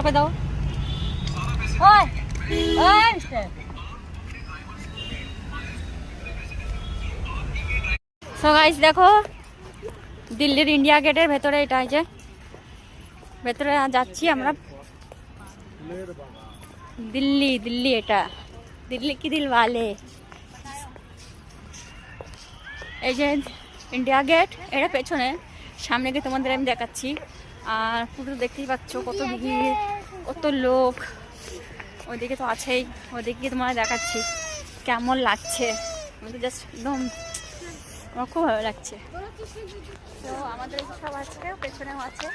করে দাও। ওই ওই মিস্টার। সো গাইস দেখো দিল্লির ইন্ডিয়া গেটের ভেতরে, এটা যে ভেতরে যাচ্ছি আমরা। দিল্লি দিল্লি, এটা দিল্লি কি দিল ওয়ালে। এই যে ইন্ডিয়া গেট, এটা পেছনে, সামনে গিয়ে তোমাদের আমি দেখাচ্ছি। আর পুরো দেখতেই পাচ্ছ কত ভিড়, কত লোক। ওইদিকে তো আছেই, ওইদিকে তোমার দেখাচ্ছি কেমন লাগছে। আমি তো জাস্ট একদম, আমার খুব ভালো লাগছে। তো আমাদের সব আছে, পেছনেও আছে।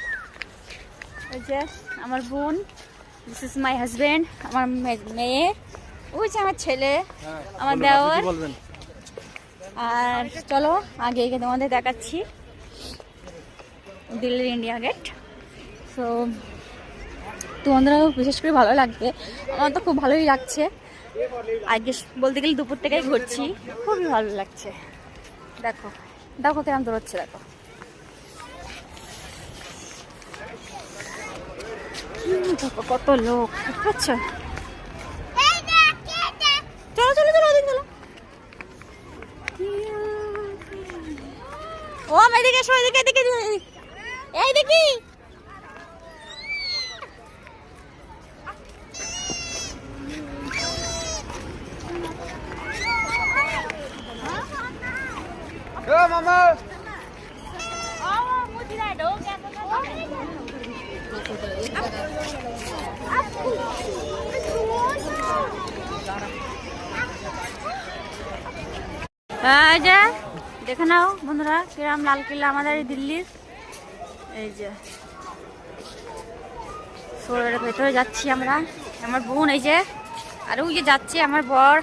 ওই যে আমার বোন, দিস ইজ মাই হাজবেন্ড, আমার মেয়ে, ওই যে আমার ছেলে, আমার দেওর। আর চলো আগে গিয়ে তোমাদের দেখাচ্ছি দিল্লির ইন্ডিয়া গেট। সো তোমাদেরও বিশেষ করে ভালো লাগবে, আমার তো খুব ভালোই লাগছে। আজকে বলতে গেলে দুপুর থেকেই ঘুরছি, খুবই ভালো লাগছে। দেখো দেখো কেমন দৌড়চ্ছে, দেখো কত লোক, বুঝছো? চলো চলো চলো, ওদিকে চলো। ও এদিকে এসো, এদিকে এদিকে, এই দেখি মামা। দেখে নাও বন্ধুরা কিরাম লালকিল্লা আমাদের এই দিল্লির। এই যে শহরের ভেতরে যাচ্ছি আমরা, আমার বোন এই যে, আর ওই যে যাচ্ছে আমার বর,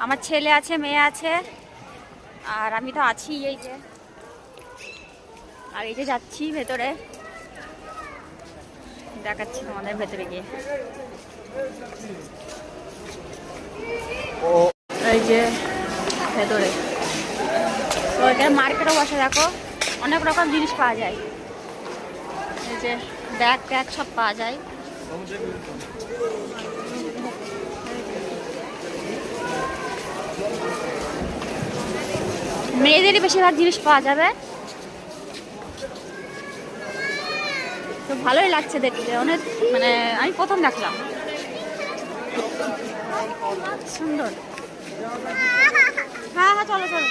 আমার ছেলে আছে, মেয়ে আছে, আর আমি তো আছি। এই যে, আর এই যে যাচ্ছি ভেতরে, দেখাচ্ছি তোমাদের ভেতরে গিয়ে। এই যে ভেতরে তো এখানে মার্কেটও বসে, দেখো অনেক রকম জিনিস পাওয়া যায়। এই যে ব্যাগ ট্যাগ সব পাওয়া যায়। মেয়েদেরই বেশিরভাগ জিনিস পাওয়া যাবে। তো ভালোই লাগছে দেখতে, অনেক, মানে আমি প্রথম দেখলাম, সুন্দর। হ্যাঁ হ্যাঁ চলো চলো।